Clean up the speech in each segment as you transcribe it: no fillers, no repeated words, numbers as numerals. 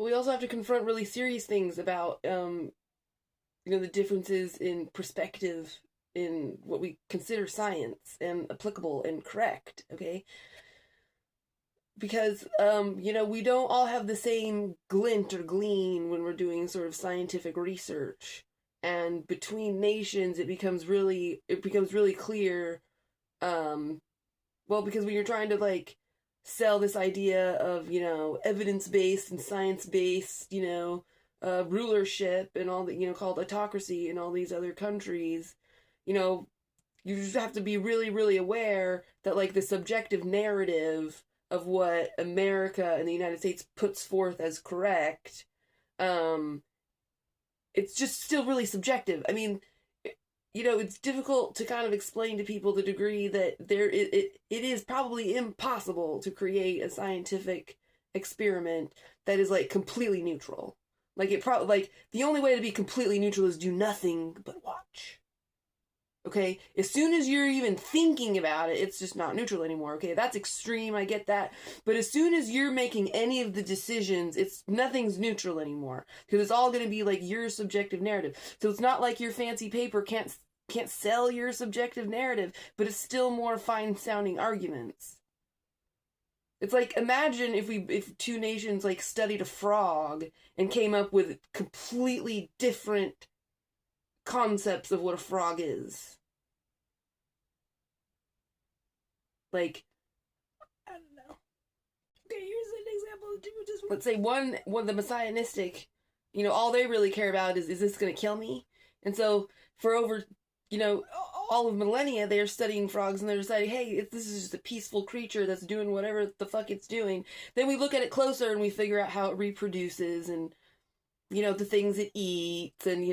But we also have to confront really serious things about, the differences in perspective in what we consider science and applicable and correct, okay? Because, we don't all have the same glint or glean when we're doing sort of scientific research. And between nations, it becomes really clear, um, well, because when you're trying to like sell this idea of evidence based and science based rulership and all that called autocracy in all these other countries, you know you just have to be really really aware that like the subjective narrative of what America and the United States puts forth as correct, um it's just still really subjective. I mean, it's difficult to kind of explain to people the degree that it is probably impossible to create a scientific experiment that is like completely neutral. Like it probably like the only way to be completely neutral is do nothing but watch. Okay, as soon as you're even thinking about it, it's just not neutral anymore. Okay, that's extreme, I get that. But as soon as you're making any of the decisions, it's nothing's neutral anymore because it's all going to be like your subjective narrative. So it's not like your fancy paper can't sell your subjective narrative, but it's still more fine sounding arguments. It's like imagine if two nations like studied a frog and came up with completely different concepts of what a frog is. Like, I don't know. Okay, here's an example. Just let's say one of the messianistic, all they really care about is this going to kill me? And so for over, all of millennia, they're studying frogs and they're deciding, hey, this is just a peaceful creature that's doing whatever the fuck it's doing. Then we look at it closer and we figure out how it reproduces and the things it eats and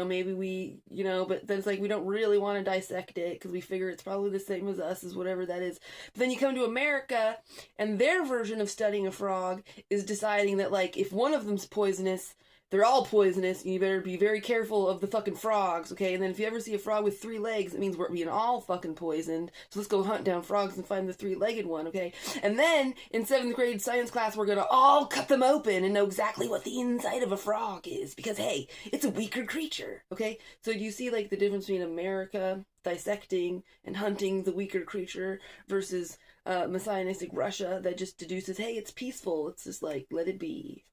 maybe we but then it's like we don't really want to dissect it because we figure it's probably the same as us, as whatever that is. But then you come to America and their version of studying a frog is deciding that like if one of them's poisonous, they're all poisonous and you better be very careful of the fucking frogs, okay? And then if you ever see a frog with 3 legs, it means we're being all fucking poisoned. So let's go hunt down frogs and find the 3-legged one, okay? And then in 7th grade science class, we're gonna all cut them open and know exactly what the inside of a frog is because, hey, it's a weaker creature, okay? So you see like the difference between America dissecting and hunting the weaker creature versus messianistic Russia that just deduces, hey, it's peaceful. It's just like, let it be.